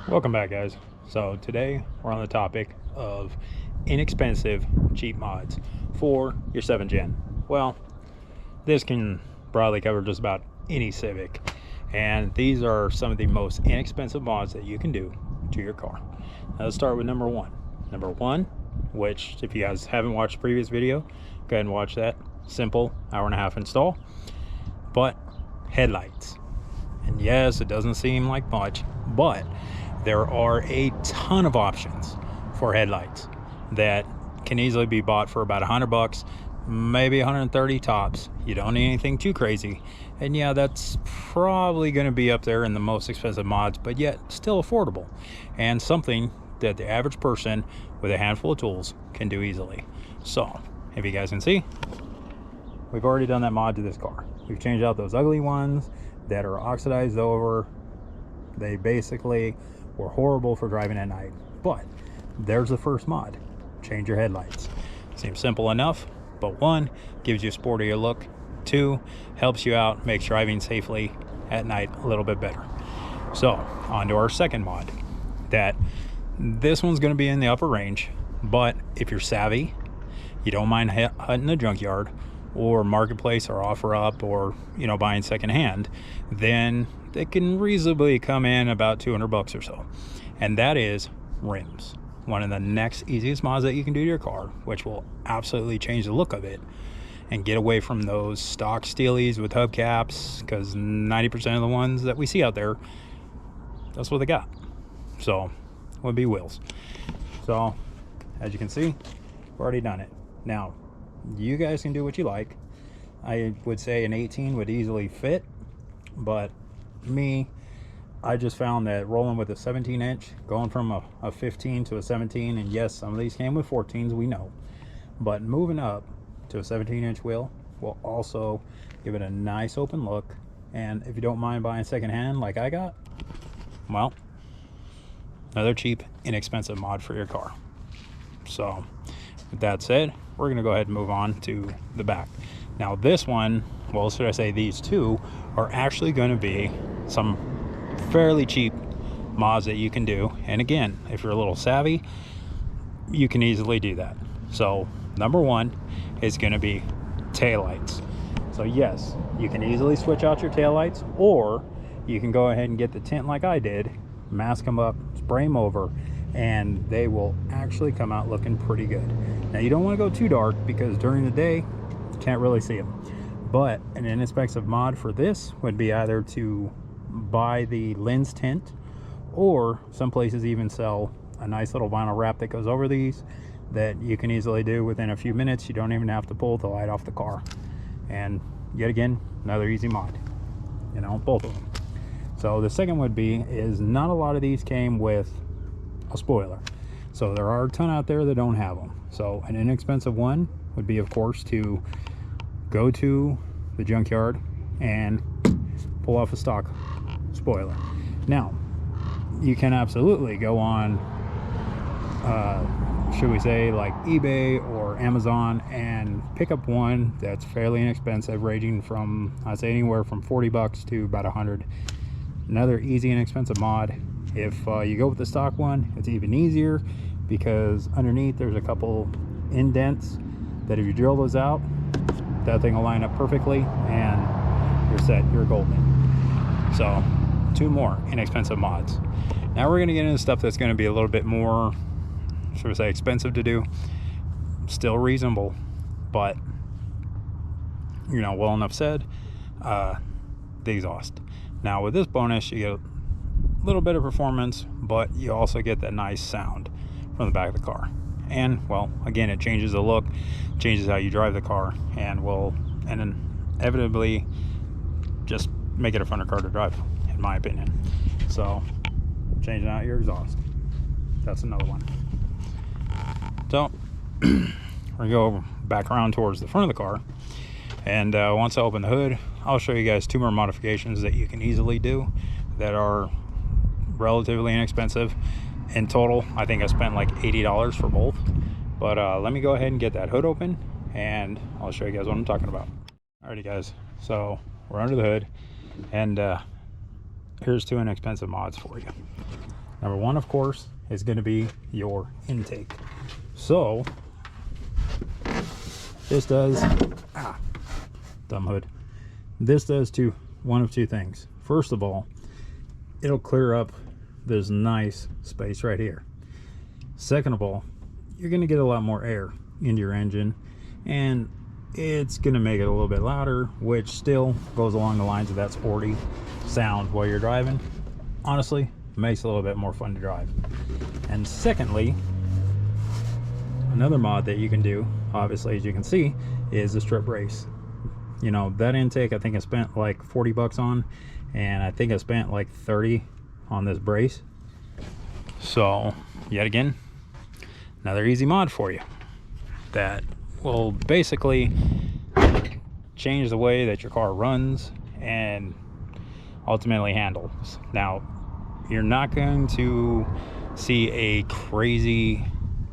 Welcome back, guys. So today we're on the topic of inexpensive cheap mods for your 7th gen. Well, this can broadly cover just about any Civic, and these are some of the most inexpensive mods that you can do to your car. Now let's start with number one, which if you guys haven't watched the previous video, go ahead and watch that. Simple, hour-and-a-half install. But headlights, and yes, it doesn't seem like much, but there are a ton of options for headlights that can easily be bought for about $100, maybe 130 tops. You don't need anything too crazy, and yeah, that's probably going to be up there in the most expensive mods, but yet still affordable and something that the average person with a handful of tools can do easily. So if you guys can see, we've already done that mod to this car. We've changed out those ugly ones that are oxidized over. They basically were horrible for driving at night, but there's the first mod. Change your headlights. Seems simple enough, but one, gives you a sportier look. Two, helps you out, makes driving safely at night a little bit better. So on to our second mod. This one's going to be in the upper range, but if you're savvy, you don't mind hunting a junkyard or marketplace or offer up, or buying secondhand, then they can reasonably come in about $200 or so. And that is rims. One of the next easiest mods that you can do to your car, which will absolutely change the look of it and get away from those stock steelies with hubcaps, because 90% of the ones that we see out there, that's what they got. So would be wheels. So as you can see, we've already done it. Now you guys can do what you like. I would say an 18 would easily fit, but I just found that rolling with a 17-inch, going from a 15 to a 17, and yes, some of these came with 14s, we know, but moving up to a 17-inch wheel will also give it a nice open look. And if you don't mind buying secondhand like I got, well, another cheap, inexpensive mod for your car. So with that said, we're going to go ahead and move on to the back. Now this one, well, should I say these two, are actually going to be some fairly cheap mods that you can do. And again, if you're a little savvy, you can easily do that. So number one is going to be taillights. So yes, you can easily switch out your taillights, or you can go ahead and get the tint like I did, mask them up, spray them over, and they will actually come out looking pretty good. Now you don't want to go too dark, because during the day you can't really see them. But an inexpensive mod for this would be either to buy the lens tint, or some places even sell a nice little vinyl wrap that goes over these that you can easily do within a few minutes. You don't even have to pull the light off the car. And yet again, another easy mod, both of them. So the second would be is not a lot of these came with a spoiler, so there are a ton out there that don't have them. So an inexpensive one would be, of course, to go to the junkyard and pull off a stock spoiler. Now you can absolutely go on should we say like eBay or Amazon and pick up one that's fairly inexpensive, ranging from, I'd say, anywhere from $40 to about 100. Another easy and inexpensive mod. If you go with the stock one, it's even easier, because underneath there's a couple indents that if you drill those out, that thing will line up perfectly and you're set, you're golden. So two more inexpensive mods. Now we're going to get into stuff that's going to be a little bit more, should we say, expensive to do. Still reasonable, but well enough said. The exhaust. Now with this bonus, you get a little bit of performance, but you also get that nice sound from the back of the car. And well, again, it changes the look, changes how you drive the car, and will inevitably just make it a funner car to drive, in my opinion. So changing out your exhaust, that's another one. So we're gonna go back around towards the front of the car, and once I open the hood, I'll show you guys two more modifications that you can easily do that are relatively inexpensive. In total, I think I spent like $80 for both. But let me go ahead and get that hood open, and I'll show you guys what I'm talking about. Alrighty guys, so we're under the hood, and here's two inexpensive mods for you. Number one, of course, is going to be your intake. So this does, dumb hood. This does one of two things. First of all, it'll clear up this nice space right here. Second of all, you're going to get a lot more air into your engine, and it's going to make it a little bit louder, which still goes along the lines of that sporty sound while you're driving. Honestly, makes it a little bit more fun to drive. And secondly, another mod that you can do, obviously, as you can see, is the strip brace. You know, that intake I think I spent like 40 bucks on, and I think I spent like 30 on this brace. So yet again, another easy mod for you that will basically change the way that your car runs and ultimately handles. Now, you're not going to see a crazy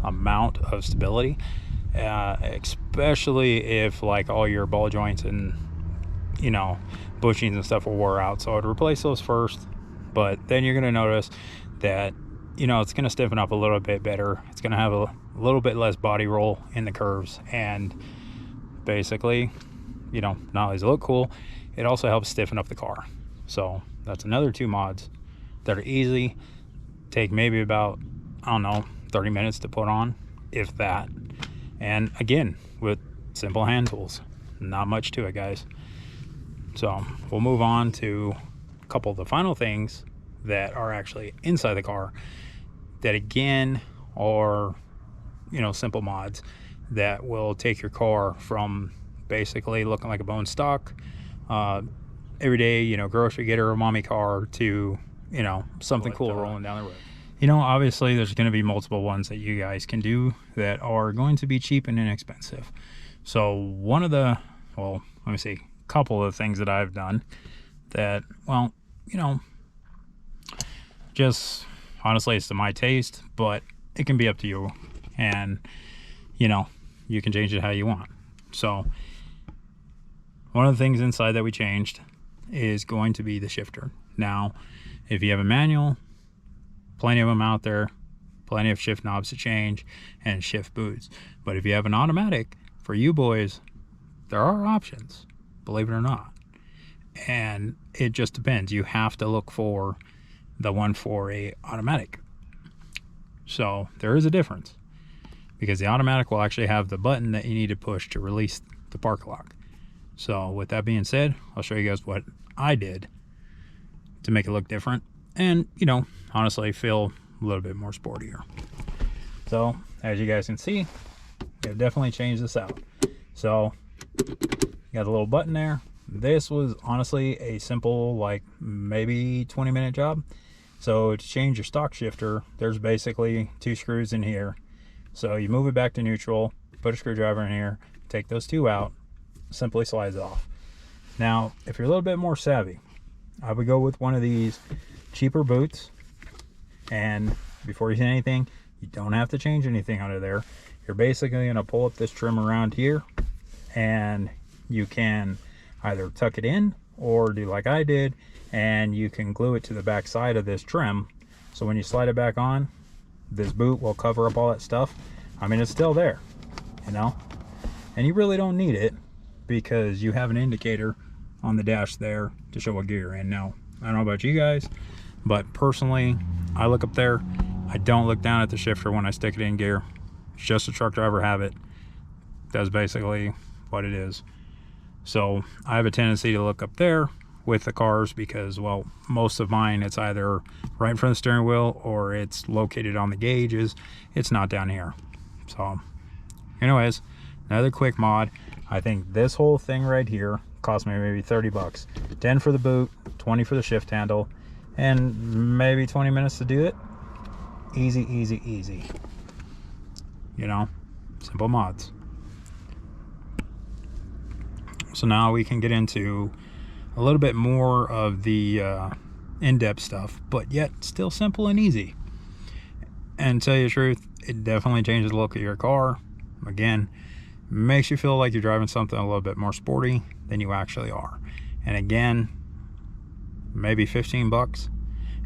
amount of stability, especially if like all your ball joints and, you know, bushings and stuff will wear out. So I'd replace those first, but then you're going to notice that, you know, it's going to stiffen up a little bit better. It's going to have a little bit less body roll in the curves, and basically, you know, not only does it look cool, it also helps stiffen up the car. So that's another two mods that are easy, take maybe about, I don't know, 30 minutes to put on, if that. And again, with simple hand tools, not much to it, guys. So we'll move on to a couple of the final things that are actually inside the car that again are, you know, simple mods that will take your car from basically looking like a bone stock everyday, you know, grocery getter or mommy car to, you know, something cool rolling down the road. You know, obviously there's going to be multiple ones that you guys can do that are going to be cheap and inexpensive. So one of the, well, let me see, a couple of things that I've done that, well, you know, just honestly, it's to my taste, but it can be up to you, and you know, you can change it how you want. So one of the things inside that we changed is going to be the shifter. Now, if you have a manual, plenty of them out there, plenty of shift knobs to change and shift boots. But if you have an automatic, for you boys, there are options, believe it or not. And it just depends. You have to look for the one for a automatic. So there is a difference, because the automatic will actually have the button that you need to push to release the park lock. So with that being said, I'll show you guys what I did to make it look different and, you know, honestly feel a little bit more sportier. So as you guys can see, I've definitely changed this out. So got a little button there. This was honestly a simple, like maybe 20-minute job. So to change your stock shifter, there's basically two screws in here. So you move it back to neutral, put a screwdriver in here, take those two out, simply slides it off. Now, if you're a little bit more savvy, I would go with one of these cheaper boots. And before you see anything, you don't have to change anything under there. You're basically going to pull up this trim around here, and you can either tuck it in or do like I did, and you can glue it to the back side of this trim. So when you slide it back on, this boot will cover up all that stuff. I mean, it's still there, you know, and you really don't need it because you have an indicator on the dash there to show what gear you're in. Now, I don't know about you guys, but personally, I look up there. I don't look down at the shifter when I stick it in gear. It's just a truck driver habit. That's basically what it is. So I have a tendency to look up there with the cars because, well, most of mine, it's either right in front of the steering wheel or it's located on the gauges. It's not down here. So anyways, another quick mod. I think this whole thing right here cost me maybe 30 bucks. 10 for the boot, 20 for the shift handle, and maybe 20 minutes to do it. Easy, easy, easy. You know, simple mods. So now we can get into a little bit more of the in-depth stuff, but yet still simple and easy. And to tell you the truth, it definitely changes the look of your car. Again, makes you feel like you're driving something a little bit more sporty than you actually are. And again, maybe 15 bucks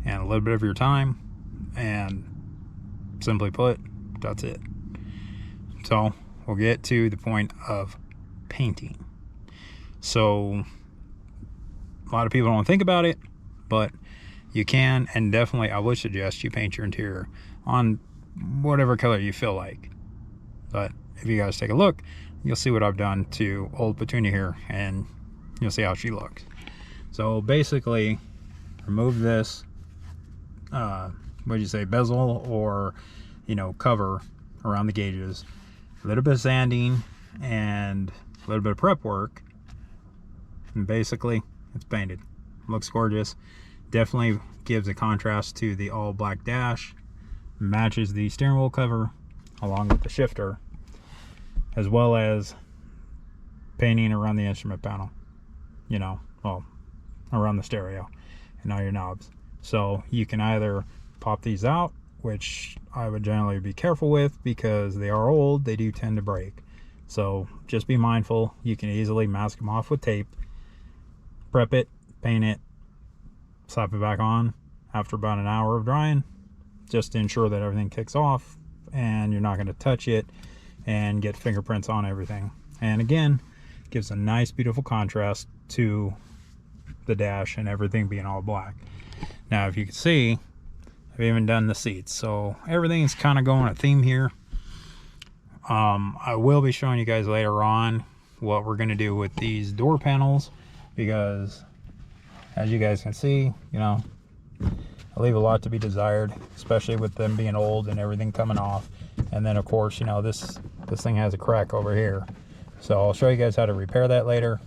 and a little bit of your time, And simply put, that's it. So we'll get to the point of painting. So a lot of people don't think about it, but you can, and definitely I would suggest you paint your interior on whatever color you feel like. But if you guys take a look, you'll see what I've done to old Petunia here, and you'll see how she looks. So basically, remove this bezel or cover around the gauges, a little bit of sanding and a little bit of prep work, and basically it's painted. Looks gorgeous. Definitely gives a contrast to the all black dash, matches the steering wheel cover along with the shifter, as well as painting around the instrument panel, around the stereo and all your knobs. So you can either pop these out, which I would generally be careful with because they are old, they do tend to break. So just be mindful. You can easily mask them off with tape, prep it, paint it, slap it back on after about an hour of drying, just to ensure that everything kicks off and you're not going to touch it and get fingerprints on everything. And again, gives a nice beautiful contrast to the dash and everything being all black. Now if you can see, I've even done the seats, so everything's kind of going a theme here. I will be showing you guys later on what we're going to do with these door panels, because as you guys can see, I leave a lot to be desired, especially with them being old and everything coming off. And then of course, this thing has a crack over here, so I'll show you guys how to repair that later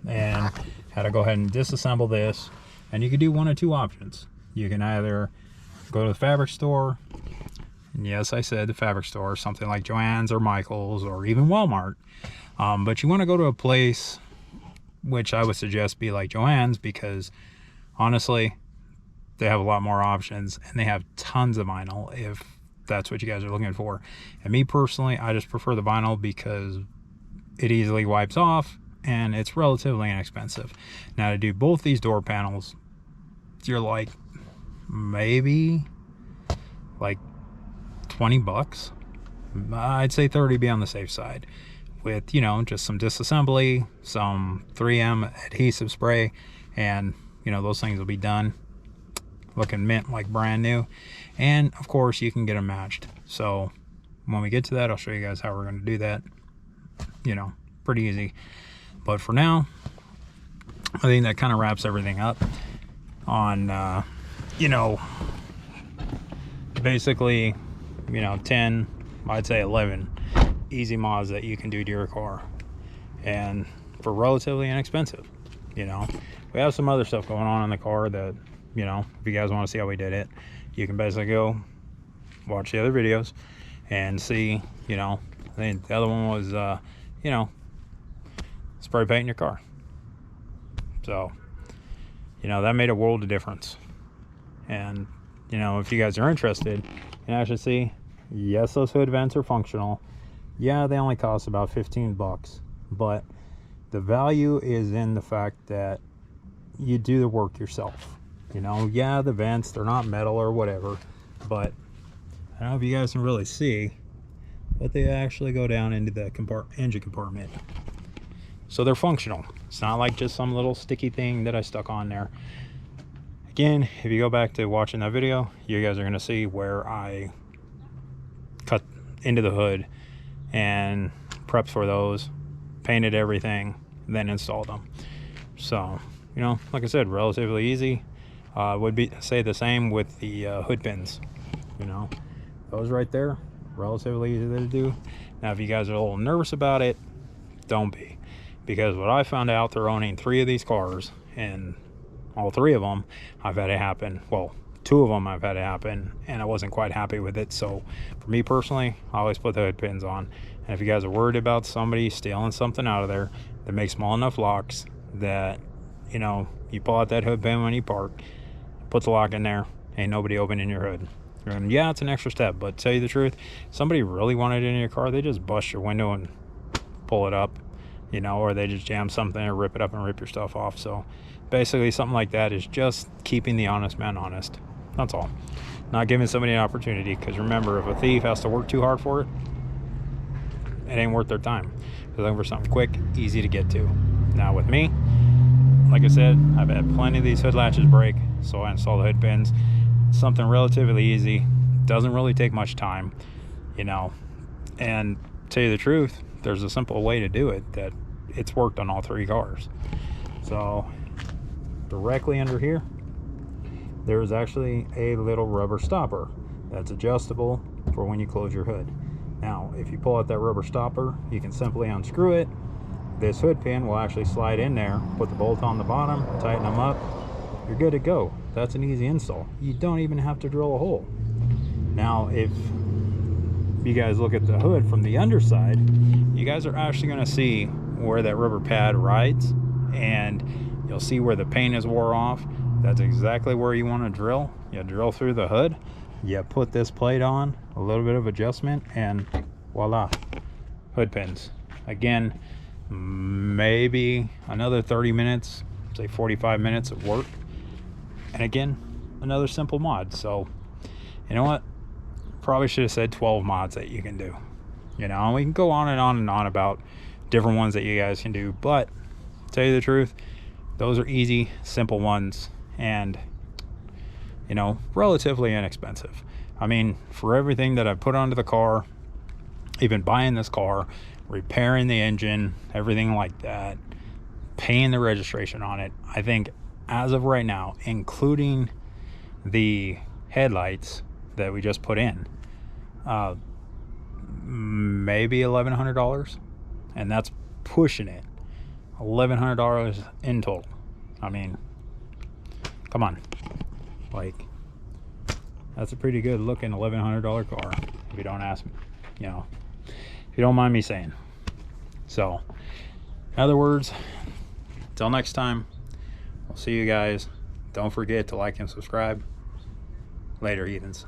and how to go ahead and disassemble this. And you can do one of two options. You can either go to the fabric store, and yes, I said the fabric store, something like Joann's or Michael's or even Walmart, but you want to go to a place which I would suggest be like Joann's, because honestly they have a lot more options and they have tons of vinyl if that's what you guys are looking for. And me personally, I just prefer the vinyl because it easily wipes off and it's relatively inexpensive. Now to do both these door panels, you're like maybe like 20 bucks. I'd say 30 be on the safe side, with just some disassembly, some 3M adhesive spray, and those things will be done looking mint like brand new. And of course you can get them matched. So when we get to that, I'll show you guys how we're going to do that. Pretty easy. But for now, I think that kind of wraps everything up on basically 10, I'd say 11 easy mods that you can do to your car, and for relatively inexpensive. We have some other stuff going on in the car that if you guys want to see how we did it, you can basically go watch the other videos and see. I think the other one was spray painting your car. So that made a world of difference. And if you guys are interested, you can actually see, yes, those hood vents are functional. Yeah, they only cost about 15 bucks, but the value is in the fact that you do the work yourself. Yeah, the vents, they're not metal or whatever, but I don't know if you guys can really see, but they actually go down into the engine compartment. So they're functional. It's not like just some little sticky thing that I stuck on there. Again, if you go back to watching that video, you guys are going to see where I cut into the hood and prepped for those, painted everything, then installed them. So like I said, relatively easy. Would be say the same with the hood pins. Those right there, relatively easy to do. Now if you guys are a little nervous about it, don't be, because what I found out through owning 3 of these cars, and all 3 of them I've had it happen. Well, 2 of them I've had it happen and I wasn't quite happy with it. So for me personally, I always put the hood pins on. And if you guys are worried about somebody stealing something out of there, that make small enough locks that you pull out that hood pin when you park, put the lock in there, ain't nobody opening your hood. And yeah, it's an extra step, but to tell you the truth, somebody really wanted it in your car, they just bust your window and pull it up, or they just jam something or rip it up and rip your stuff off. So basically something like that is just keeping the honest man honest. That's all. not giving somebody an opportunity, because remember, if a thief has to work too hard for it, it ain't worth their time. They're looking for something quick, easy to get to. Now with me, like I said, I've had plenty of these hood latches break, so I install the hood pins. Something relatively easy, doesn't really take much time, you know. And to tell you the truth, there's a simple way to do it that it's worked on all 3 cars. So directly under here, there's actually a little rubber stopper that's adjustable for when you close your hood. Now, if you pull out that rubber stopper, you can simply unscrew it. This hood pin will actually slide in there, put the bolt on the bottom, tighten them up. You're good to go. That's an easy install. You don't even have to drill a hole. Now, if you guys look at the hood from the underside, you guys are actually going to see where that rubber pad rides, and you'll see where the paint is wore off. That's exactly where you want to drill. You drill through the hood, you put this plate on, a little bit of adjustment, and voila, hood pins. Again, maybe another 30 minutes, say 45 minutes of work, and again, another simple mod. So you know what, probably should have said 12 mods that you can do. You know, and we can go on and on and on about different ones that you guys can do, but to tell you the truth, those are easy, simple ones, and you know, relatively inexpensive. I mean, for everything that I put onto the car, even buying this car, repairing the engine, everything like that, paying the registration on it, I think as of right now, including the headlights that we just put in, maybe $1,100, and that's pushing it. $1,100 in total. I mean, come on, like, that's a pretty good looking $1,100 car, if you don't ask me, you know, if you don't mind me saying. So in other words, until next time, I'll see you guys. Don't forget to like and subscribe. Later, heathens.